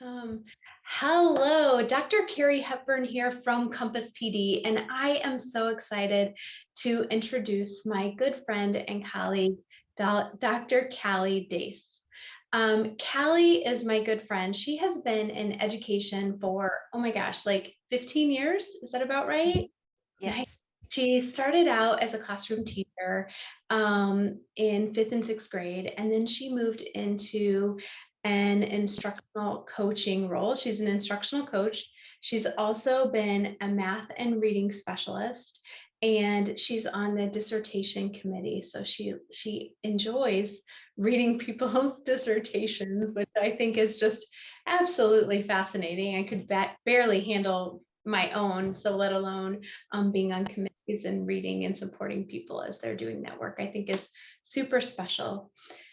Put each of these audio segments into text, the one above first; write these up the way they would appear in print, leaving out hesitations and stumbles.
Awesome. Hello, Dr. Carrie Hepburn here from Compass PD, and I am so excited to introduce my good friend and colleague, Dr. Kallie Dace. Kallie is my good friend. She has been in education for, oh my gosh, like 15 years. Is that about right? Nice. Yes. She started out as a classroom teacher in fifth and sixth grade, and then she moved into an instructional coaching role. She's an instructional coach. She's also been a math and reading specialist, and she's on the dissertation committee. So she enjoys reading people's dissertations, which I think is just absolutely fascinating. I could barely handle my own, so let alone being on committees and reading and supporting people as they're doing that work, I think is super special.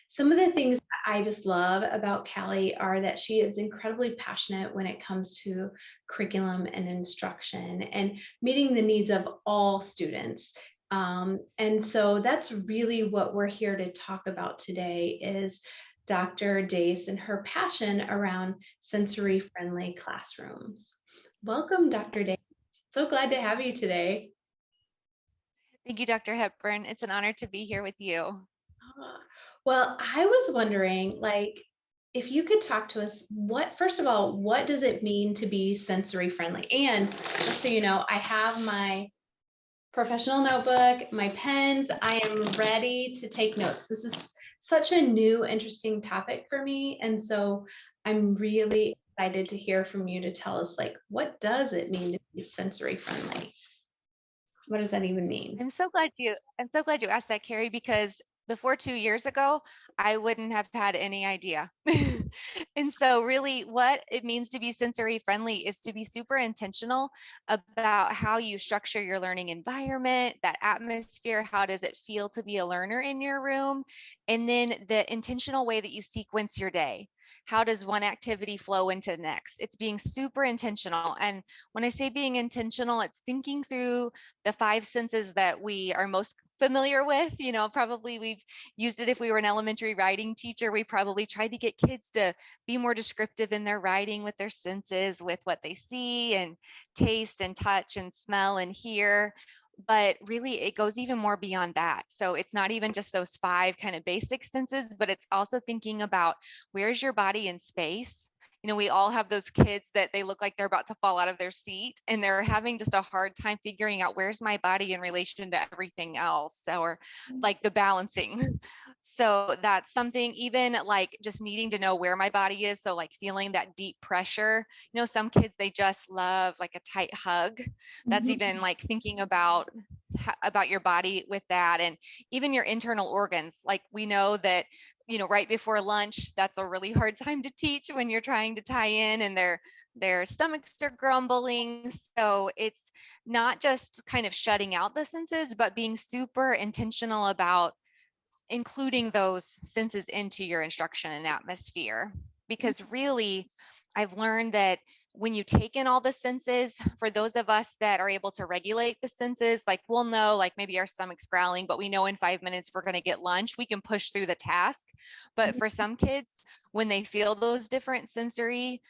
Some of the things that I just love about Kallie are that she is incredibly passionate when it comes to curriculum and instruction and meeting the needs of all students. And so that's really what we're here to talk about today is Dr. Dace and her passion around sensory-friendly classrooms. Welcome, Dr. Dace. So glad to have you today. Thank you, Dr. Hepburn. It's an honor to be here with you. Well, I was wondering, like, if you could talk to us, first of all, what does it mean to be sensory friendly? And just so you know, I have my professional notebook, my pens, I am ready to take notes. This is such a new, interesting topic for me. And so I'm really excited to hear from you to tell us, like, what does it mean to be sensory friendly? What does that even mean? I'm so glad you asked that, Carrie, because before 2 years ago, I wouldn't have had any idea. And so really what it means to be sensory friendly is to be super intentional about how you structure your learning environment, that atmosphere, how does it feel to be a learner in your room, and then the intentional way that you sequence your day. How does one activity flow into the next? It's being super intentional. And when I say being intentional, it's thinking through the five senses that we are most familiar with. Probably we've used it if we were an elementary writing teacher. We probably tried to get kids to be more descriptive in their writing with their senses, with what they see and taste and touch and smell and hear. But really, it goes even more beyond that. So it's not even just those five kind of basic senses, but it's also thinking about where's your body in space. We all have those kids that they look like they're about to fall out of their seat and they're having just a hard time figuring out where's my body in relation to everything else, or like the balancing. So that's something, even like just needing to know where my body is. So like feeling that deep pressure. Some kids, they just love like a tight hug. That's even like thinking about your body with that, and even your internal organs. Like we know that right before lunch, that's a really hard time to teach when you're trying to tie in and their stomachs are grumbling. So it's not just kind of shutting out the senses, but being super intentional about including those senses into your instruction and atmosphere. Because really, I've learned that when you take in all the senses, for those of us that are able to regulate the senses, like we'll know, like maybe our stomach's growling, but we know in 5 minutes we're going to get lunch, we can push through the task. But for some kids, when they feel those different sensory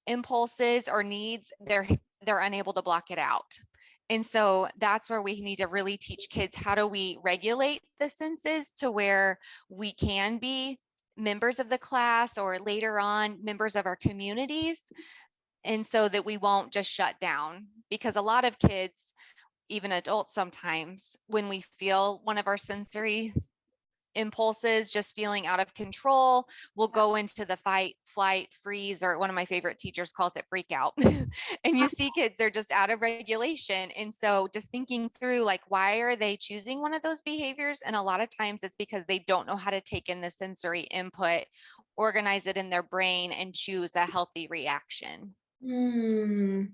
impulses or needs, they're unable to block it out. And so that's where we need to really teach kids, how do we regulate the senses to where we can be members of the class or later on members of our communities, and so that we won't just shut down. Because a lot of kids, even adults sometimes, when we feel one of our sensory impulses just feeling out of control, we'll go into the fight, flight, freeze, or one of my favorite teachers calls it freak out. And you see kids, they're just out of regulation. And so just thinking through, like, why are they choosing one of those behaviors? And a lot of times it's because they don't know how to take in the sensory input, organize it in their brain, and choose a healthy reaction. Hmm.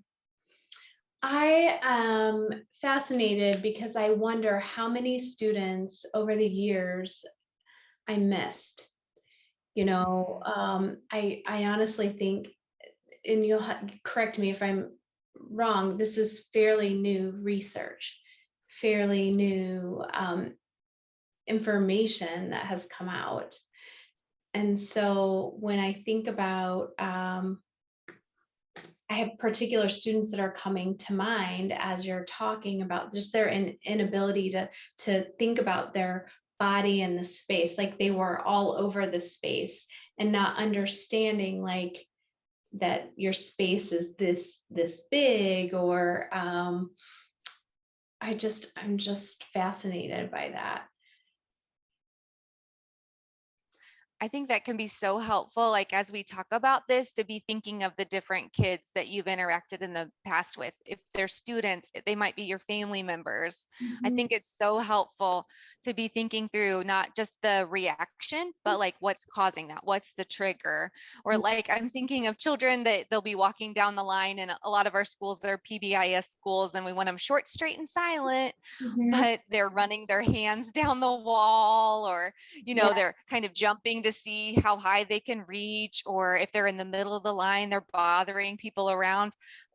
I am fascinated because I wonder how many students over the years I missed. I honestly think, and you'll correct me if I'm wrong, this is fairly new research, fairly new information that has come out. And so when I think about I have particular students that are coming to mind as you're talking about just their inability to think about their body and the space, like they were all over the space and not understanding like that your space is this big, or I'm just fascinated by that. I think that can be so helpful, like as we talk about this, to be thinking of the different kids that you've interacted in the past with. If they're students, they might be your family members. I Mhm. think it's so helpful to be thinking through not just the reaction, but like what's causing that? What's the trigger? Or like I'm thinking of children that they'll be walking down the line, and a lot of our schools are PBIS schools, and we want them short, straight, and silent, Mhm. but they're running their hands down the wall, or Yeah. they're kind of jumping to see how high they can reach, or if they're in the middle of the line, they're bothering people around.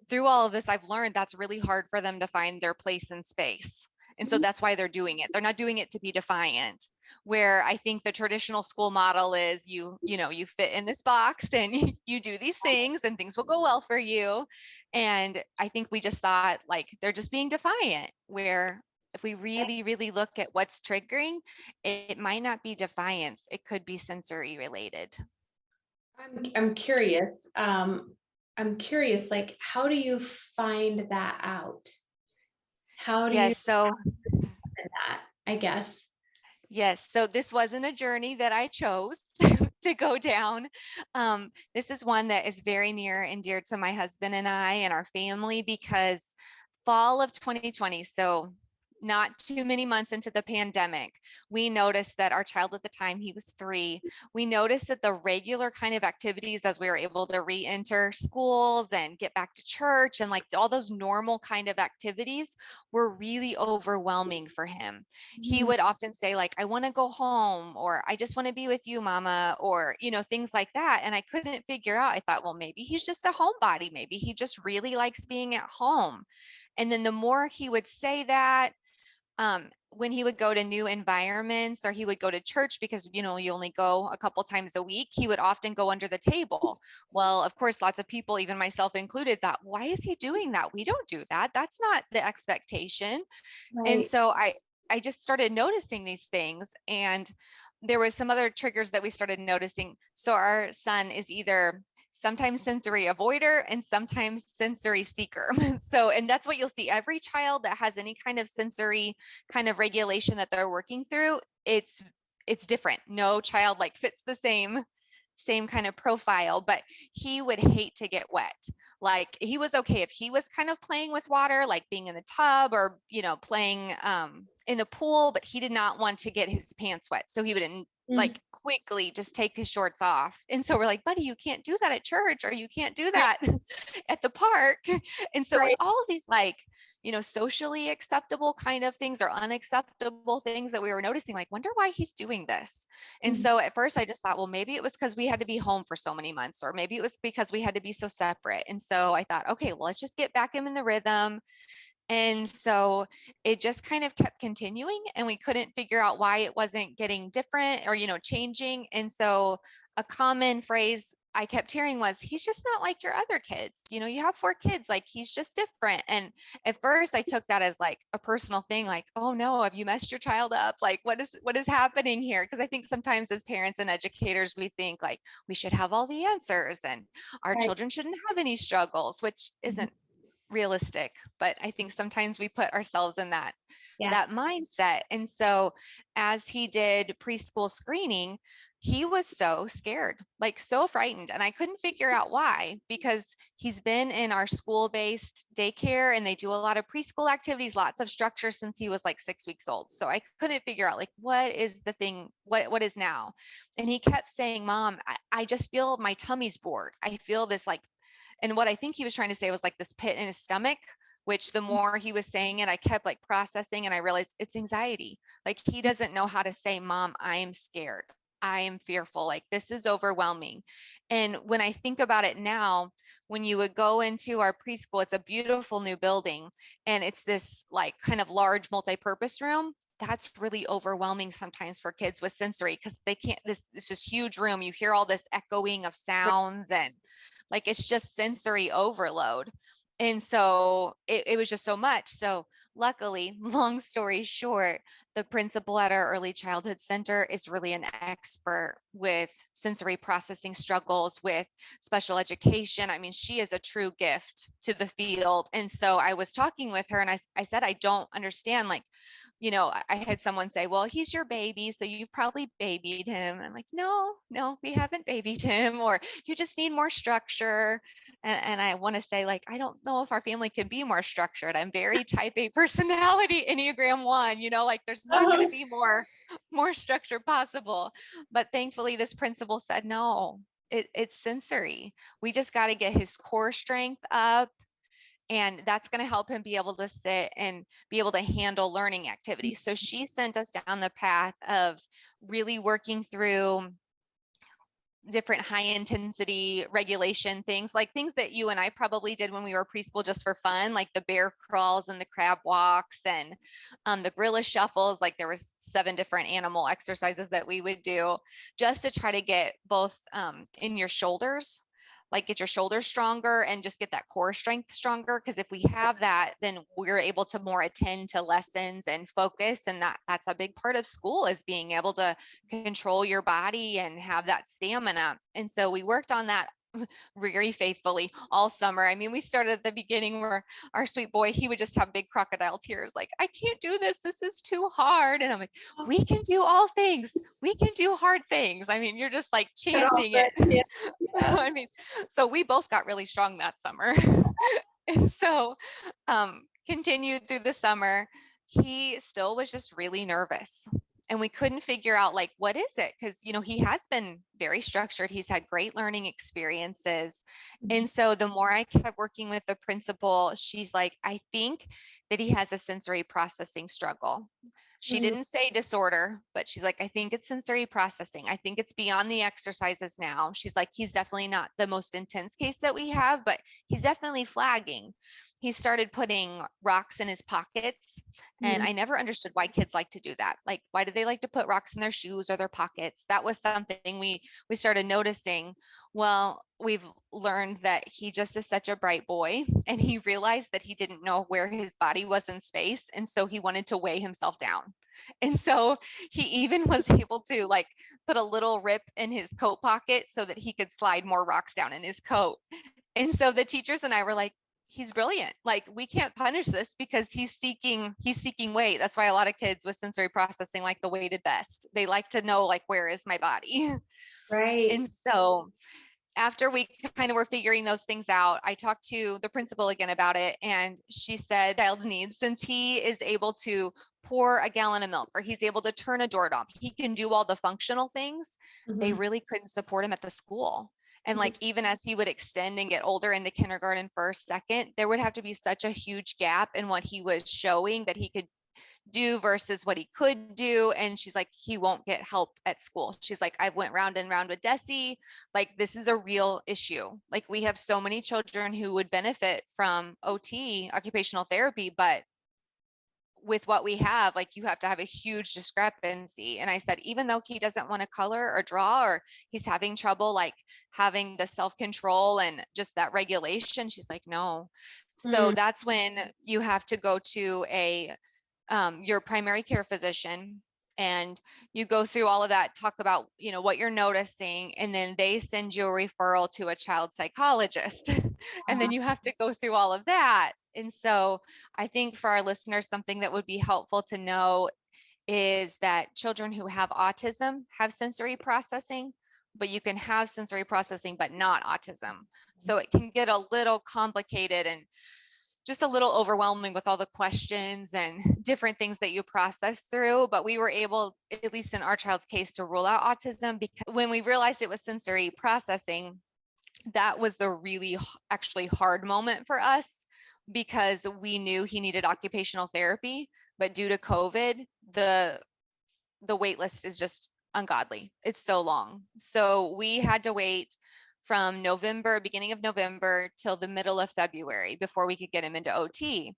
Through all of this, I've learned that's really hard for them to find their place in space. And so Mhm. that's why they're doing it. They're not doing it to be defiant. Where I think the traditional school model is you fit in this box and you do these things and things will go well for you. And I think we just thought like they're just being defiant, where if we really, really look at what's triggering, it might not be defiance. It could be sensory related. I'm curious. I'm curious, like, how do you find that out? How do you Yes. So, find that, I guess? yes. So this wasn't a journey that I chose to go down. This is one that is very near and dear to my husband and I and our family, because fall of 2020, so not too many months into the pandemic, we noticed that our child at the time, he was 3, we noticed that the regular kind of activities as we were able to re-enter schools and get back to church and like all those normal kind of activities were really overwhelming for him. He Mhm. would often say like, I want to go home, or I just want to be with you, mama, or things like that. And I couldn't figure out. I thought, well, maybe he's just a homebody, maybe he just really likes being at home. And then the more he would say that, when he would go to new environments, or he would go to church, because you only go a couple times a week, he would often go under the table. Well, of course, lots of people, even myself included, thought, why is he doing that? We don't do that. That's not the expectation. And Right. so I just started noticing these things, and there was some other triggers that we started noticing. So our son is either sometimes sensory avoider and sometimes sensory seeker. So, and that's what you'll see, every child that has any kind of sensory kind of regulation that they're working through, it's different. No child like fits the same kind of profile, but he would hate to get wet. Like he was okay if he was kind of playing with water, like being in the tub, or playing in the pool, but he did not want to get his pants wet. So he would Mm. like quickly just take his shorts off. And so we're like, buddy, you can't do that at church, or you can't do Right. that at the park. And so it was Right. all of these like socially acceptable kind of things or unacceptable things that we were noticing, like, wonder why he's doing this. And Mhm. so at first I just thought, well, maybe it was because we had to be home for so many months, or maybe it was because we had to be so separate. And so I thought, okay, well, let's just get back him in the rhythm. And so it just kind of kept continuing, and we couldn't figure out why it wasn't getting different or, changing. And so a common phrase I kept hearing was, he's just not like your other kids. You have 4 kids, like he's just different. And at first I took that as like a personal thing, like, oh no, have you messed your child up? Like, what is happening here? Because I think sometimes as parents and educators, we think like we should have all the answers and our Right. children shouldn't have any struggles, which Mhm. isn't realistic. But I think sometimes we put ourselves in that Yeah. that mindset. And so as he did preschool screening, he was so scared, like so frightened, and I couldn't figure out why, because he's been in our school-based daycare and they do a lot of preschool activities, lots of structure, since he was like 6 weeks old. So I couldn't figure out like what is the thing, what is now. And he kept saying, mom, I just feel my tummy's bored, I feel this like, and what I think he was trying to say was like this pit in his stomach, which the more he was saying it, I kept like processing, and I realized it's anxiety. Like he doesn't know how to say, mom, I am scared, I am fearful, like this is overwhelming. And when I think about it now, when you would go into our preschool, it's a beautiful new building, and it's this like kind of large multi-purpose room. that's really overwhelming sometimes for kids with sensory, because they can't, this is huge room. You hear all this echoing of sounds, and like it's just sensory overload. And so it was just so much. So luckily, long story short, the principal at our early childhood center is really an expert with sensory processing struggles, with special education. I mean, she is a true gift to the field. And so I was talking with her, and I said, I don't understand, like, I had someone say, well, he's your baby, so you've probably babied him. I'm like, no, no, we haven't babied him, or you just need more structure. And I want to say, like, I don't know if our family can be more structured. I'm very type A personality, Enneagram 1, like there's not going to be more structure possible. But thankfully, this principal said, no, it's sensory. We just got to get his core strength up, and that's going to help him be able to sit and be able to handle learning activities. So she sent us down the path of really working through different high intensity regulation things, like things that you and I probably did when we were preschool just for fun, like the bear crawls and the crab walks and the gorilla shuffles. Like there was 7 different animal exercises that we would do just to try to get both in your shoulders, like get your shoulders stronger and just get that core strength stronger. Because if we have that, then we're able to more attend to lessons and focus. And that's a big part of school, is being able to control your body and have that stamina. And so we worked on that very faithfully all summer. I mean, we started at the beginning where our sweet boy, he would just have big crocodile tears, like, I can't do this. This is too hard. And I'm like, we can do all things. We can do hard things. I mean, you're just like chanting it. Yeah. I mean, so we both got really strong that summer. And so continued through the summer. He still was just really nervous, and we couldn't figure out, like, what is it? Because he has been very structured. He's had great learning experiences. And so the more I kept working with the principal, she's like, I think that he has a sensory processing struggle. She didn't say disorder, but she's like, I think it's sensory processing. I think it's beyond the exercises now. She's like, he's definitely not the most intense case that we have, but he's definitely flagging. He started putting rocks in his pockets. And I never understood why kids like to do that. Like, why do they like to put rocks in their shoes or their pockets? That was something we started noticing. Well, we've learned that he just is such a bright boy, and he realized that he didn't know where his body was in space. And so he wanted to weigh himself down. And so he even was able to, like, put a little rip in his coat pocket so that he could slide more rocks down in his coat. And so the teachers and I were like, he's brilliant. Like, we can't punish this because he's seeking weight. That's why a lot of kids with sensory processing like the weighted vest. They like to know, like, where is my body? Right. And so after we kind of were figuring those things out, I talked to the principal again about it, and she said, child's needs, since he is able to pour a gallon of milk, or he's able to turn a doorknob, he can do all the functional things. They really couldn't support him at the school. And like, even as he would extend and get older into kindergarten, first, second, there would have to be such a huge gap in what he was showing that he could do versus what he could do. And she's like, he won't get help at school. She's like, I went round and round with Desi. Like, this is a real issue. Like, we have so many children who would benefit from OT, occupational therapy, but with what we have, like, you have to have a huge discrepancy. And I said, even though he doesn't want to color or draw, or he's having trouble, like, having the self-control and just that regulation, she's like, no. So that's when you have to go to your primary care physician, and you go through all of that, talk about, what you're noticing, and then they send you a referral to a child psychologist. And then you have to go through all of that. And so I think for our listeners, something that would be helpful to know is that children who have autism have sensory processing, but you can have sensory processing but not autism. So it can get a little complicated and just a little overwhelming with all the questions and different things that you process through. But we were able, at least in our child's case, to rule out autism, because when we realized it was sensory processing, that was the really actually hard moment for us, because we knew he needed occupational therapy, but due to COVID, the wait list is just ungodly. It's so long. So we had to wait from beginning of November till the middle of February before we could get him into OT.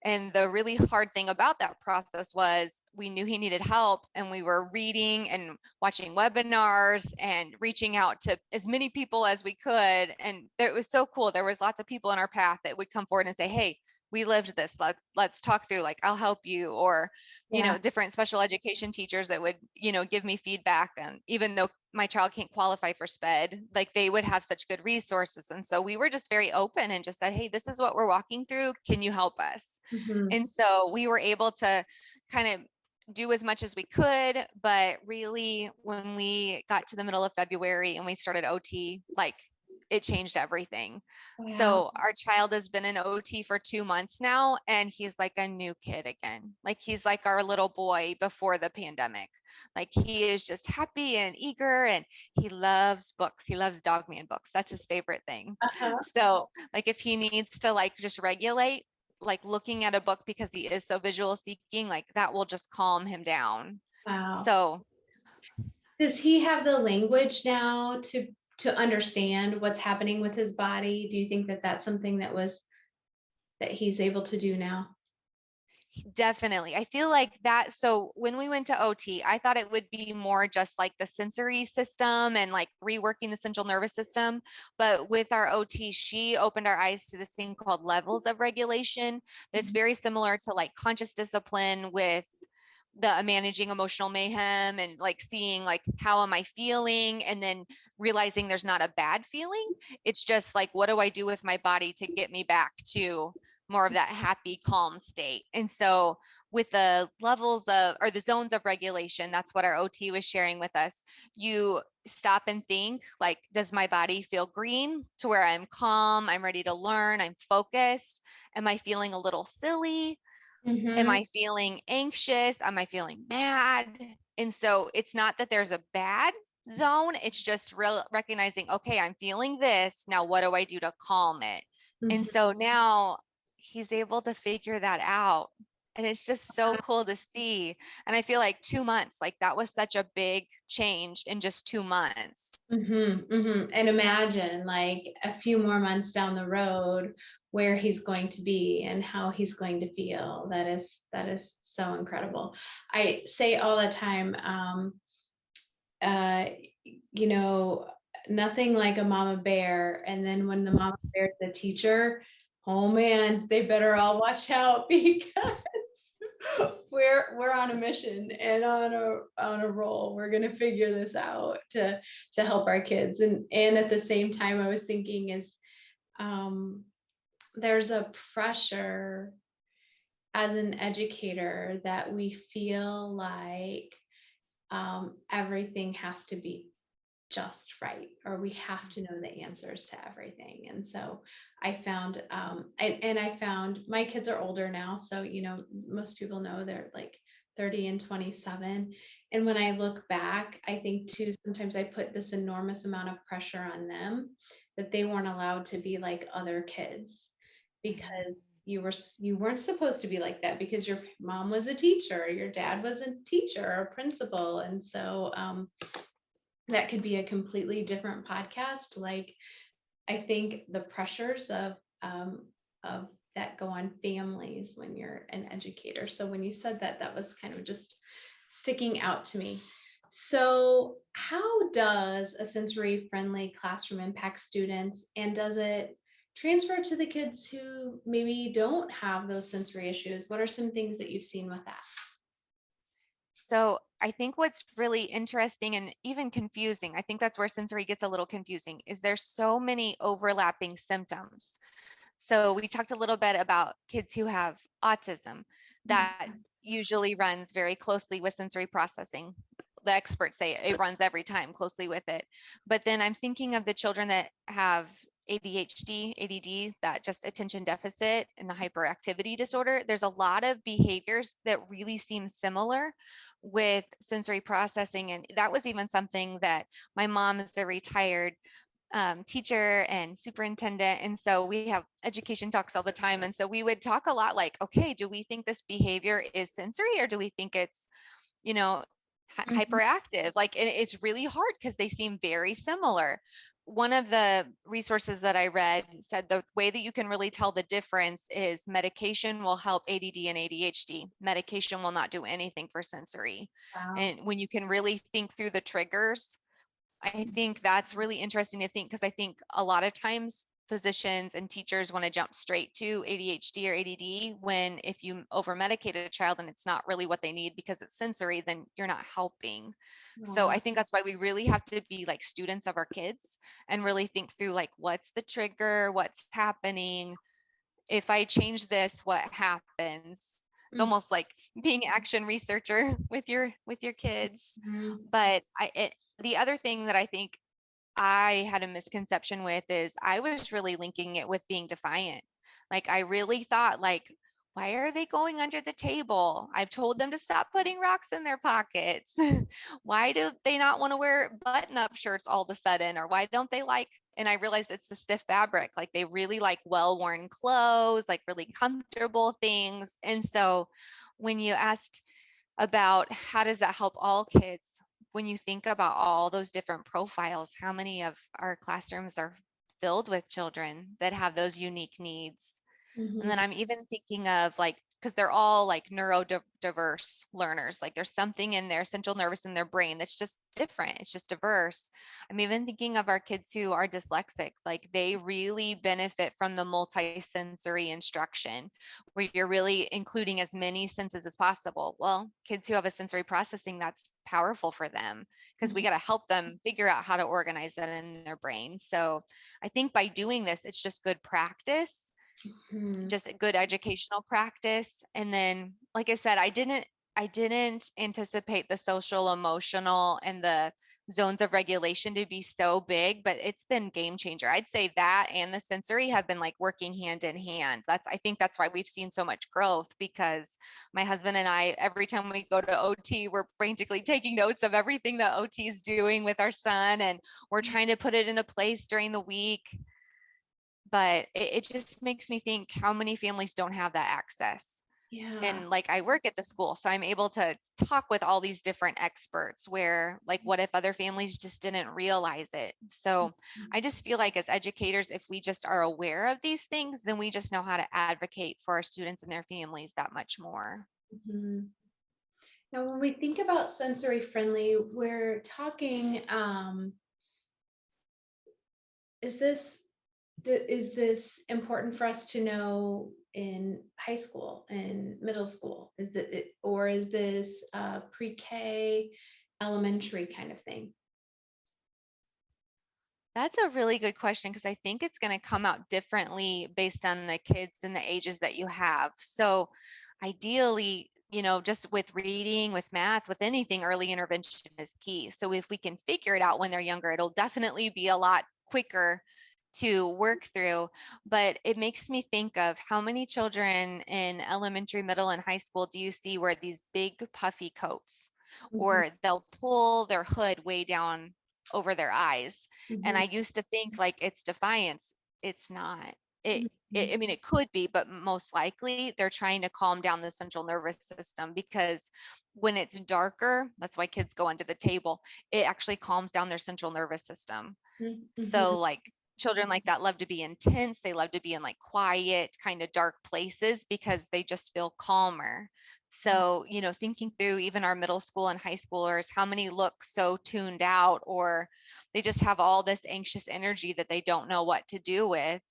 And the really hard thing about that process was we knew he needed help, and we were reading and watching webinars and reaching out to as many people as we could. And it was so cool. There was lots of people in our path that would come forward and say, hey, we lived this. Let's talk through, like, I'll help you. Or, Yeah. different special education teachers that would, give me feedback. And even though my child can't qualify for SPED, like, they would have such good resources. And so we were just very open and just said, hey, this is what we're walking through. Can you help us? Mhm. And so we were able to kind of do as much as we could. But really, when we got to the middle of February and we started OT, like, it changed everything. Wow. So our child has been in OT for 2 months now, and he's like a new kid again. Like, he's like our little boy before the pandemic. Like, he is just happy and eager, and he loves books. He loves Dogman books. That's his favorite thing. Uh-huh. So, like, if he needs to, like, just regulate, like, looking at a book because he is so visual seeking, like, that will just calm him down. Wow. So Does he have the language now to understand what's happening with his body? Do you think that that's something that he's able to do now? definitely. I feel like that. So when we went to OT, I thought it would be more just like the sensory system and like reworking the central nervous system. But with our OT, she opened our eyes to this thing called levels of regulation that's Mhm. very similar to like conscious discipline with the managing emotional mayhem, and like seeing like how am I feeling, and then realizing there's not a bad feeling. It's just like, what do I do with my body to get me back to more of that happy, calm state? And so with the levels of, or the zones of regulation, that's what our OT was sharing with us. You stop and think, like, does my body feel green, to where I'm calm, I'm ready to learn, I'm focused? Am I feeling a little silly? Am Mhm. I feeling anxious? Am I feeling mad? And so it's not that there's a bad zone. It's just recognizing, okay, I'm feeling this. Now, what do I do to calm it? And Mhm. so now he's able to figure that out. And it's just so cool to see. And I feel like 2 months, like, that was such a big change in just 2 months. Mhm. Mhm. And imagine like a few more months down the road where he's going to be and how he's going to feel. That is so incredible. I say all the time, uh, you know, nothing like a mama bear. And then when the mama bear is the teacher, oh man, they better all watch out because we're on a mission and on a roll. We're gonna figure this out to help our kids. And at the same time, I was thinking is um, there's a pressure as an educator that we feel like everything has to be just right, or we have to know the answers to everything. And so I found and I found my kids are older now, so most people know they're like 30 and 27. And when I look back, I think too sometimes I put this enormous amount of pressure on them that they weren't allowed to be like other kids because you weren't supposed to be like that because your mom was a teacher, your dad was a teacher or a principal. And so that could be a completely different podcast. Like, I think the pressures of that go on families when you're an educator. So when you said that, that was kind of just sticking out to me. So how does a sensory friendly classroom impact students, and does it transfer to the kids who maybe don't have those sensory issues? What are some things that you've seen with that? So I think what's really interesting and even confusing, I think that's where sensory gets a little confusing, is there's so many overlapping symptoms. So we talked a little bit about kids who have autism. That usually runs very closely with sensory processing. The experts say it runs every time closely with it. But then I'm thinking of the children that have ADHD, ADD, that just attention deficit and the hyperactivity disorder. There's a lot of behaviors that really seem similar with sensory processing. And that was even something that my mom is a retired teacher and superintendent. And so we have education talks all the time. And so we would talk a lot like, okay, do we think this behavior is sensory, or do we think it's, you know, Mhm. hyperactive? Like, and it's really hard because they seem very similar. one of the resources that I read said the way that you can really tell the difference is medication will help ADD and ADHD. Medication will not do anything for sensory. Wow. And when you can really think through the triggers, I think that's really interesting to think, because I think a lot of times physicians and teachers want to jump straight to ADHD or ADD, when if you over medicate a child and it's not really what they need because it's sensory, then you're not helping. So Wow. I think that's why we really have to be like students of our kids and really think through like, what's the trigger, what's happening, if I change this, what happens? It's Mhm. almost like being action researcher with your kids. But the other thing that I think I had a misconception with is I was really linking it with being defiant. Like I really thought like, why are they going under the table? I've told them to stop putting rocks in their pockets. Why do they not want to wear button-up shirts all of a sudden? Or why don't they like, and I realized it's the stiff fabric. Like they really like well-worn clothes, like really comfortable things. And so when you asked about how does that help all kids, when you think about all those different profiles, how many of our classrooms are filled with children that have those unique needs? And then Mhm. I'm even thinking of like, because they're all like neurodiverse learners, like there's something in their central nervous in their brain that's just different. It's just diverse. I'm even thinking of our kids who are dyslexic, like they really benefit from the multisensory instruction where you're really including as many senses as possible. Well, kids who have a sensory processing, that's powerful for them because we Mhm. got to help them figure out how to organize that in their brain. So I think by doing this, it's just good practice, Mhm. just a good educational practice. And then, like I said, I didn't anticipate the social emotional and the zones of regulation to be so big, but it's been game changer. I'd say that and the sensory have been like working hand in hand. I think that's why we've seen so much growth, because my husband and I, every time we go to OT, we're frantically taking notes of everything that OT is doing with our son, and we're trying to put it into place during the week. But it just makes me think how many families don't have that access. Yeah. And like I work at the school, so I'm able to talk with all these different experts where like, what if other families just didn't realize it? So I just feel like as educators, if we just are aware of these things, then we just know how to advocate for our students and their families that much more. Mhm. Now, when we think about sensory friendly, we're talking, is this is this important for us to know in high school and middle school? Is that it, or is this pre-K, elementary kind of thing? That's a really good question, because I think it's going to come out differently based on the kids and the ages that you have. So ideally, just with reading, with math, with anything, early intervention is key. So if we can figure it out when they're younger, it'll definitely be a lot quicker to work through. But it makes me think of how many children in elementary, middle, and high school do you see wear these big puffy coats, Mhm. or they'll pull their hood way down over their eyes. And Mhm. I used to think like it's defiance. It's not. I Mhm. mean, it could be, but most likely they're trying to calm down the central nervous system, because when it's darker, that's why kids go under the table. It actually calms down their central nervous system. Mhm. So Mhm. like children like that love to be intense. They love to be in like quiet, kind of dark places because they just feel calmer. So, thinking through even our middle school and high schoolers, how many look so tuned out, or they just have all this anxious energy that they don't know what to do with.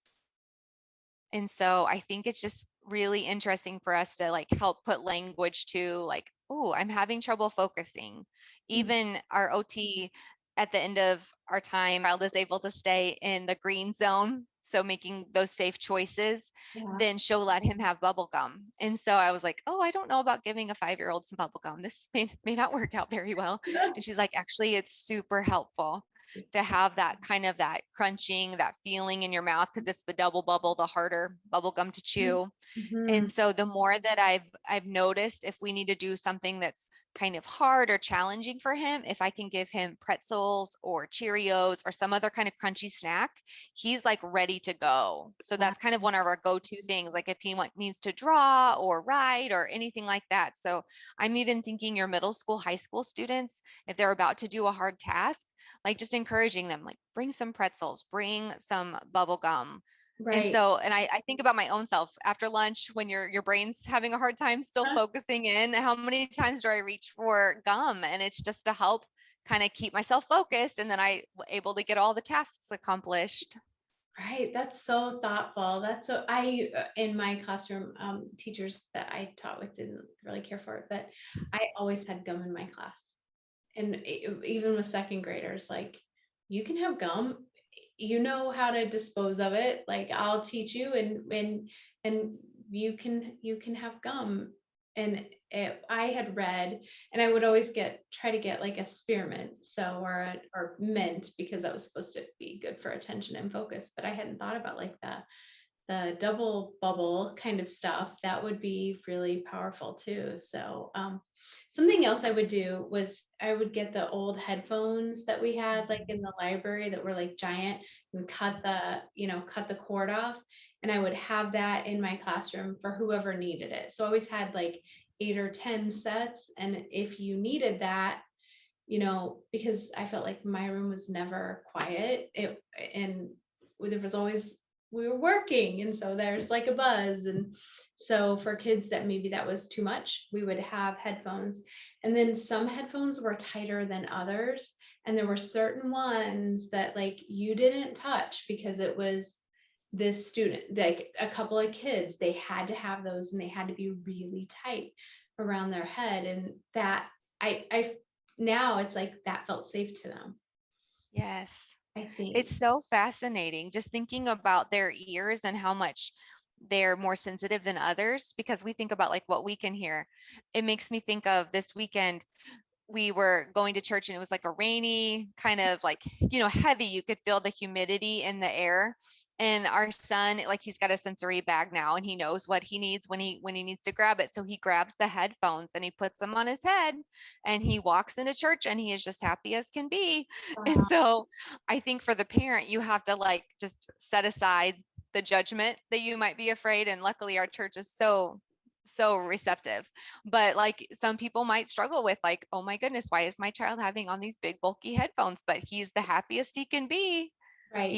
And so I think it's just really interesting for us to like help put language to like, oh, I'm having trouble focusing. Mhm. Even our OT at the end of our time, child is able to stay in the green zone. So making those safe choices, Yeah. then she'll let him have bubble gum. And so I was like, oh, I don't know about giving a 5-year-old some bubble gum. This may not work out very well. And she's like, actually, it's super helpful to have that kind of that crunching, that feeling in your mouth, because it's the double bubble, the harder bubble gum to chew. And Mhm. so the more that I've noticed, if we need to do something that's kind of hard or challenging for him, if I can give him pretzels or Cheerios or some other kind of crunchy snack, he's like ready to go. So Wow. that's kind of one of our go-to things, like if he needs to draw or write or anything like that. So I'm even thinking your middle school, high school students, if they're about to do a hard task, like just encouraging them, like bring some pretzels, bring some bubble gum. And Right. so, and I think about my own self after lunch when your brain's having a hard time still focusing in, how many times do I reach for gum? And it's just to help kind of keep myself focused, and then I able to get all the tasks accomplished. Right. That's so thoughtful. That's so, in my classroom, teachers that I taught with didn't really care for it, but I always had gum in my class. And even with second graders, like, you can have gum, you know how to dispose of it. Like, I'll teach you, and you can have gum. And I had read, and I would always try to get like a spearmint, so, or mint, because that was supposed to be good for attention and focus. But I hadn't thought about like the double bubble kind of stuff. That would be really powerful too. So, something else I would do was I would get the old headphones that we had like in the library that were like giant, and cut the cord off. And I would have that in my classroom for whoever needed it. So I always had like 8 or 10 sets. And if you needed that, because I felt like my room was never quiet. And there was always, we were working. And so there's like a buzz. And so for kids that maybe that was too much, we would have headphones. And then some headphones were tighter than others. And there were certain ones that like you didn't touch because it was this student, like a couple of kids, they had to have those, and they had to be really tight around their head. And that, I now it's like that felt safe to them, Yes. I think. It's so fascinating just thinking about their ears and how much they're more sensitive than others, because we think about like what we can hear. It makes me think of this weekend. We were going to church and it was like a rainy kind of like, heavy. You could feel the humidity in the air. And our son, like he's got a sensory bag now and he knows what he needs when he needs to grab it. So he grabs the headphones and he puts them on his head and he walks into church and he is just happy as can be. And Wow. so I think for the parent, you have to like just set aside the judgment that you might be afraid. And luckily our church is so receptive. But like some people might struggle with like, oh my goodness, why is my child having on these big bulky headphones? But he's the happiest he can be. Right.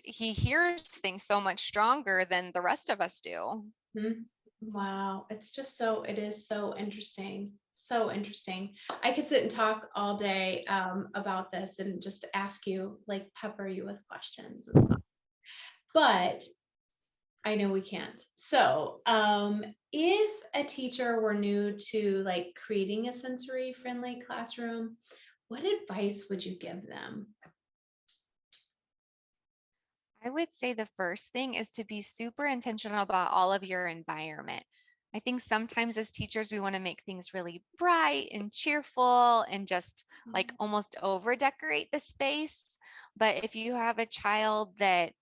He hears things so much stronger than the rest of us do. Mhm. Wow. It is so interesting. So interesting. I could sit and talk all day about this and just ask you, like, pepper you with questions and stuff. But I know we can't. So, if a teacher were new to like creating a sensory friendly classroom, what advice would you give them? I would say the first thing is to be super intentional about all of your environment. I think sometimes as teachers, we want to make things really bright and cheerful and just like almost over decorate the space. But if you have a child that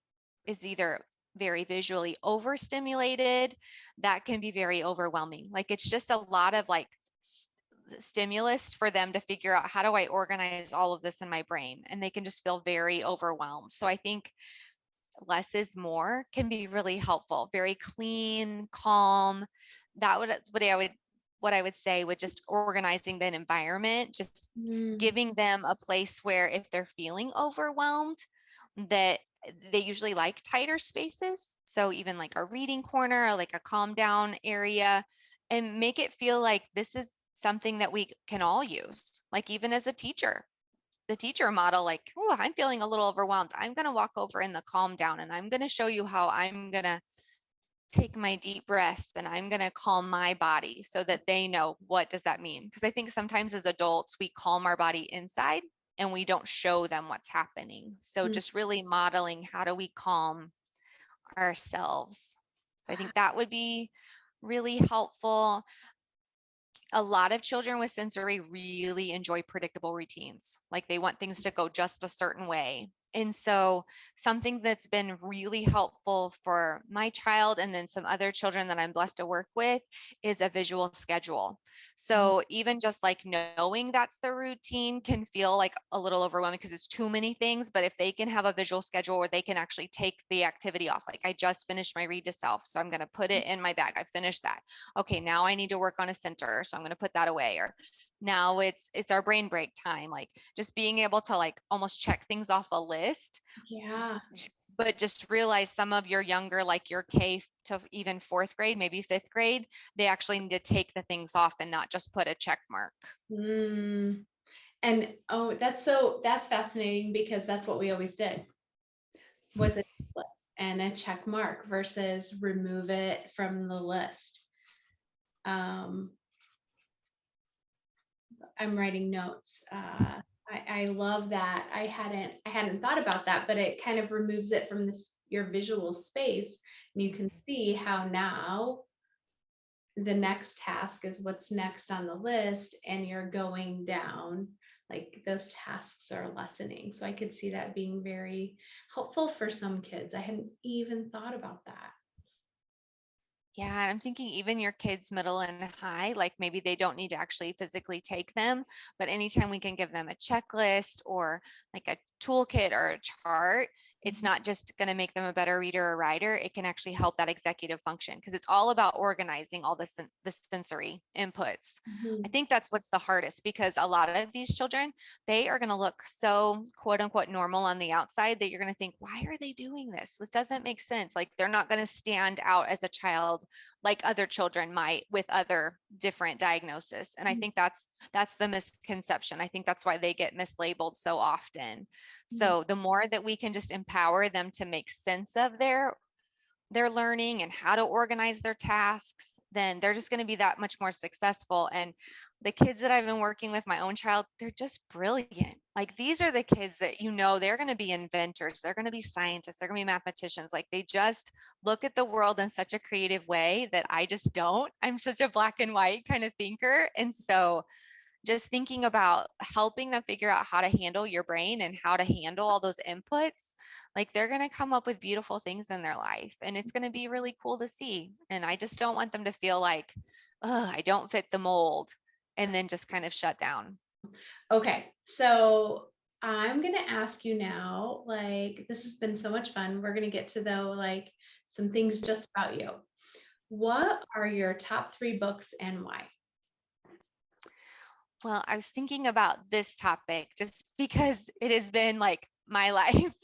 is either very visually overstimulated, that can be very overwhelming. Like it's just a lot of like stimulus for them to figure out, how do I organize all of this in my brain? And they can just feel very overwhelmed. So I think less is more can be really helpful. Very clean, calm. That would what I would say with just organizing that environment, just Mm, giving them a place where if they're feeling overwhelmed, that they usually like tighter spaces. So even like a reading corner or like a calm down area, and make it feel like this is something that we can all use. Like even as a teacher, the teacher model, like, oh, I'm feeling a little overwhelmed. I'm going to walk over in the calm down and I'm going to show you how I'm going to take my deep breaths and I'm going to calm my body, so that they know what does that mean. Because I think sometimes as adults, we calm our body inside and we don't show them what's happening. So mm. just really modeling, how do we calm ourselves? So I think that would be really helpful. A lot of children with sensory really enjoy predictable routines. Like they want things to go just a certain way. And so something that's been really helpful for my child and then some other children that I'm blessed to work with is a visual schedule. So even just like knowing that's the routine can feel like a little overwhelming because it's too many things. But if they can have a visual schedule where they can actually take the activity off, like I just finished my read to self, so I'm going to put it in my bag. I finished that. Okay, now I need to work on a center, so I'm going to put that away. Or now it's our brain break time, like just being able to like almost check things off a list. Yeah. But just realize some of your younger, like your K to even fourth grade, maybe fifth grade, they actually need to take the things off and not just put a check mark. And that's fascinating because that's what we always did, was a list and a check mark versus remove it from the list. I'm writing notes. I love that. I hadn't thought about that, but it kind of removes it from your visual space, and you can see how now the next task is what's next on the list, and you're going down, like those tasks are lessening. So I could see that being very helpful for some kids. I hadn't even thought about that. Yeah, I'm thinking even your kids middle and high, like maybe they don't need to actually physically take them, but anytime we can give them a checklist or like a toolkit or a chart, it's not just going to make them a better reader or writer. It can actually help that executive function because it's all about organizing all the sensory inputs. I think that's what's the hardest because a lot of these children, they are going to look so quote unquote normal on the outside that you're going to think, why are they doing this? This doesn't make sense. Like they're not going to stand out as a child like other children might with other different diagnoses. And I think that's the misconception. I think that's why they get mislabeled so often. So the more that we can just empower them to make sense of their learning and how to organize their tasks, then they're just going to be that much more successful. And the kids that I've been working with, my own child, they're just brilliant. Like these are the kids that, they're going to be inventors, they're going to be scientists, they're going to be mathematicians. Like they just look at the world in such a creative way that I just don't. I'm such a black and white kind of thinker. And so just thinking about helping them figure out how to handle your brain and how to handle all those inputs, like they're going to come up with beautiful things in their life and it's going to be really cool to see. And I just don't want them to feel like, oh, I don't fit the mold and then just kind of shut down. Okay, so I'm going to ask you now, like, this has been so much fun. We're going to get to like some things just about you. What are your top 3 books and why? Well, I was thinking about this topic just because it has been like my life.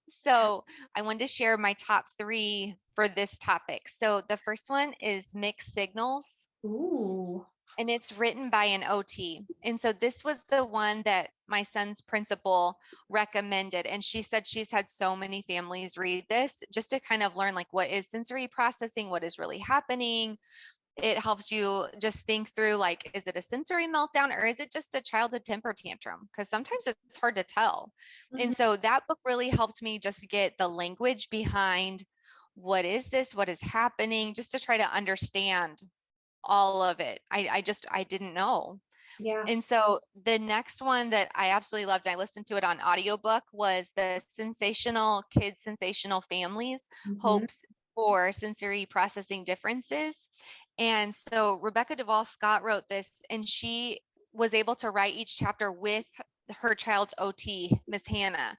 So I wanted to share my top 3 for this topic. So the first one is Mixed Signals. Ooh. And it's written by an OT. And so this was the one that my son's principal recommended. And she said she's had so many families read this just to kind of learn like what is sensory processing, what is really happening. It helps you just think through like, is it a sensory meltdown or is it just a childhood temper tantrum? Because sometimes it's hard to tell. And so that book really helped me just get the language behind what is this, what is happening, just to try to understand all of it. I didn't know. Yeah. And so the next one that I absolutely loved, I listened to it on audiobook, was the Sensational Kids, Sensational Families, Hopes for Sensory Processing Differences. And so Rebecca Duvall Scott wrote this, and she was able to write each chapter with her child's OT, Miss Hannah.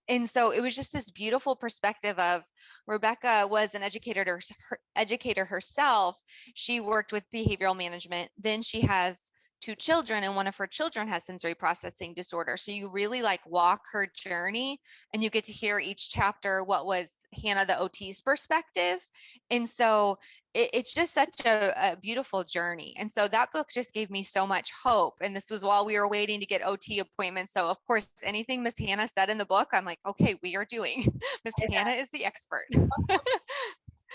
And so it was just this beautiful perspective of Rebecca was an educator herself. She worked with behavioral management. Then she has 2 children and one of her children has sensory processing disorder. So you really like walk her journey and you get to hear each chapter what was Hannah the OT's perspective. And so it's just such a beautiful journey. And so that book just gave me so much hope. And this was while we were waiting to get OT appointments. So of course, anything Miss Hannah said in the book, I'm like, okay, we are doing. Miss Hannah is the expert.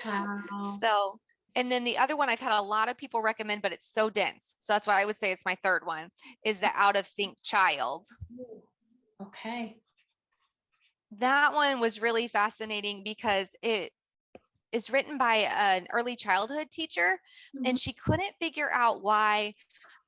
Wow. So, and then the other one I've had a lot of people recommend, but it's so dense. So that's why I would say it's my third one, is The Out of Sync Child. Okay. That one was really fascinating because it is written by an early childhood teacher, and she couldn't figure out why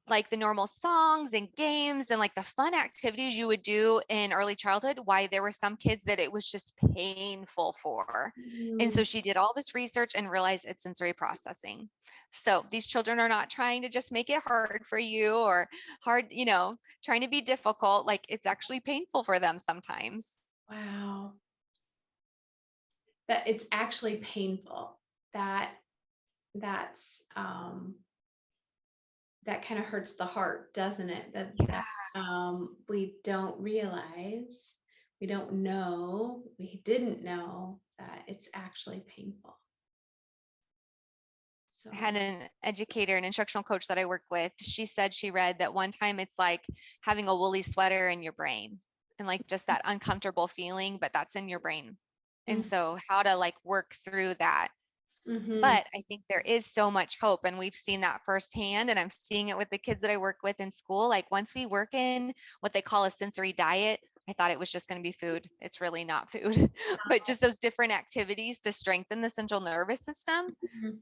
like the normal songs and games and like the fun activities you would do in early childhood, why there were some kids that it was just painful for. And Mm, so she did all this research and realized it's sensory processing. So these children are not trying to just make it hard for you or hard, trying to be difficult. Like it's actually painful for them sometimes. wow. That it's actually painful. That's that kind of hurts the heart, doesn't it? That we don't realize, we don't know, we didn't know that it's actually painful. I So, had an educator, an instructional coach that I work with. She said she read that one time it's like having a woolly sweater in your brain and like just that uncomfortable feeling, but that's in your brain. And so how to like work through that. mm-hmm, But I think there is so much hope, and we've seen that firsthand, and I'm seeing it with the kids that I work with in school. Like once we work in what they call a sensory diet, I thought it was just going to be food. It's really not food, but just those different activities to strengthen the central nervous system,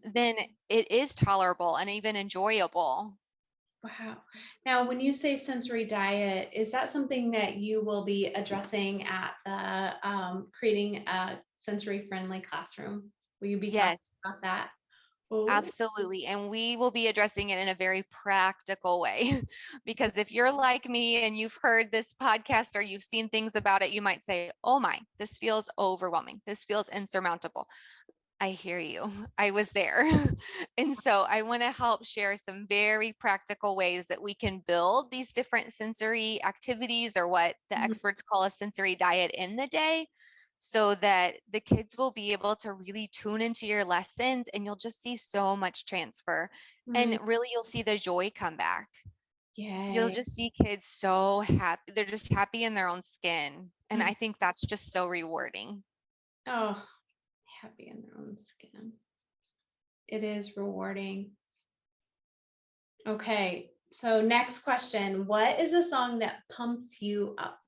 then it is tolerable and even enjoyable. wow. Now, when you say sensory diet, is that something that you will be addressing at the creating a sensory friendly classroom? Will you be talking Yes, about that? Oh, absolutely. And we will be addressing it in a very practical way. Because if you're like me and you've heard this podcast or you've seen things about it, you might say, oh my, this feels overwhelming. This feels insurmountable. I hear you. I was there. And so I want to help share some very practical ways that we can build these different sensory activities or what the mhm, experts call a sensory diet in the day so that the kids will be able to really tune into your lessons and you'll just see so much transfer. mm, And really, you'll see the joy come back. You'll yay. just see kids so happy. They're just happy in their own skin. And Mm, I think that's just so rewarding. oh, happy in their own skin. It is rewarding. Okay, so next question. What is a song that pumps you up?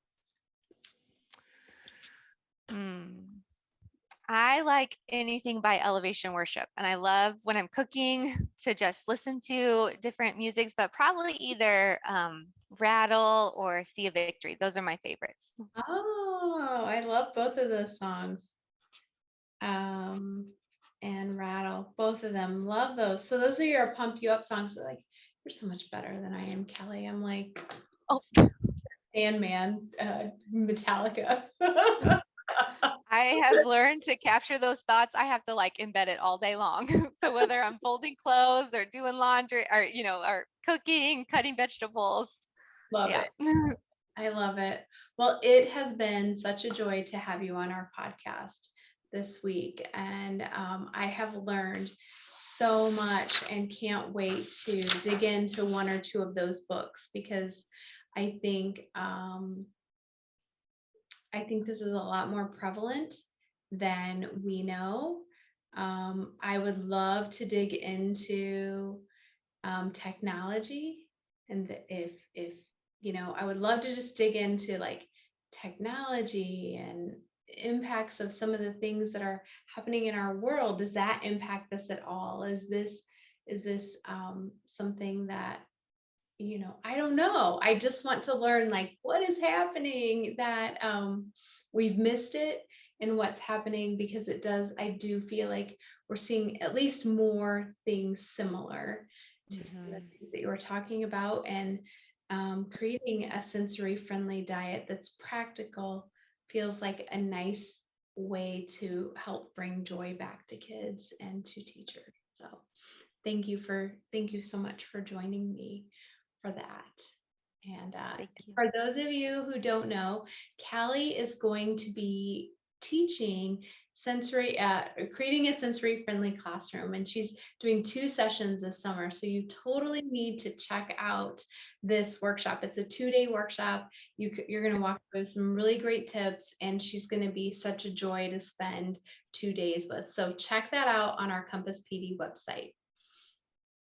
Hmm. I like anything by Elevation Worship, and I love when I'm cooking to just listen to different musics, but probably either Rattle or Sea of Victory. Those are my favorites. Oh, I love both of those songs. Um, and Rattle, both of them. Love those. So those are your pump you up songs. Like, you're so much better than I am, Kelly. I'm like Oh, Sandman, Metallica. I have learned to capture those thoughts. I have to like embed it all day long. So whether I'm folding clothes or doing laundry or, or cooking, cutting vegetables. Love Yeah. it. I love it. Well, it has been such a joy to have you on our podcast this week. And I have learned so much and can't wait to dig into one or two of those books because I think this is a lot more prevalent than we know. I would love to dig into technology and if I would love to just dig into like technology and impacts of some of the things that are happening in our world. Does that impact this at all? Is this something that I don't know. I just want to learn like what is happening that we've missed it and what's happening because I do feel like we're seeing at least more things similar to some of the Mhm. things that you were talking about and creating a sensory friendly diet that's practical feels like a nice way to help bring joy back to kids and to teachers. So thank you so much for joining me for that. And Thank you. for those of you who don't know, Kallie is going to be teaching creating a sensory friendly classroom, and she's doing 2 sessions this summer. So you totally need to check out this workshop. It's a 2-day workshop. You're going to walk through some really great tips, and she's going to be such a joy to spend 2 days with. So check that out on our Compass PD website.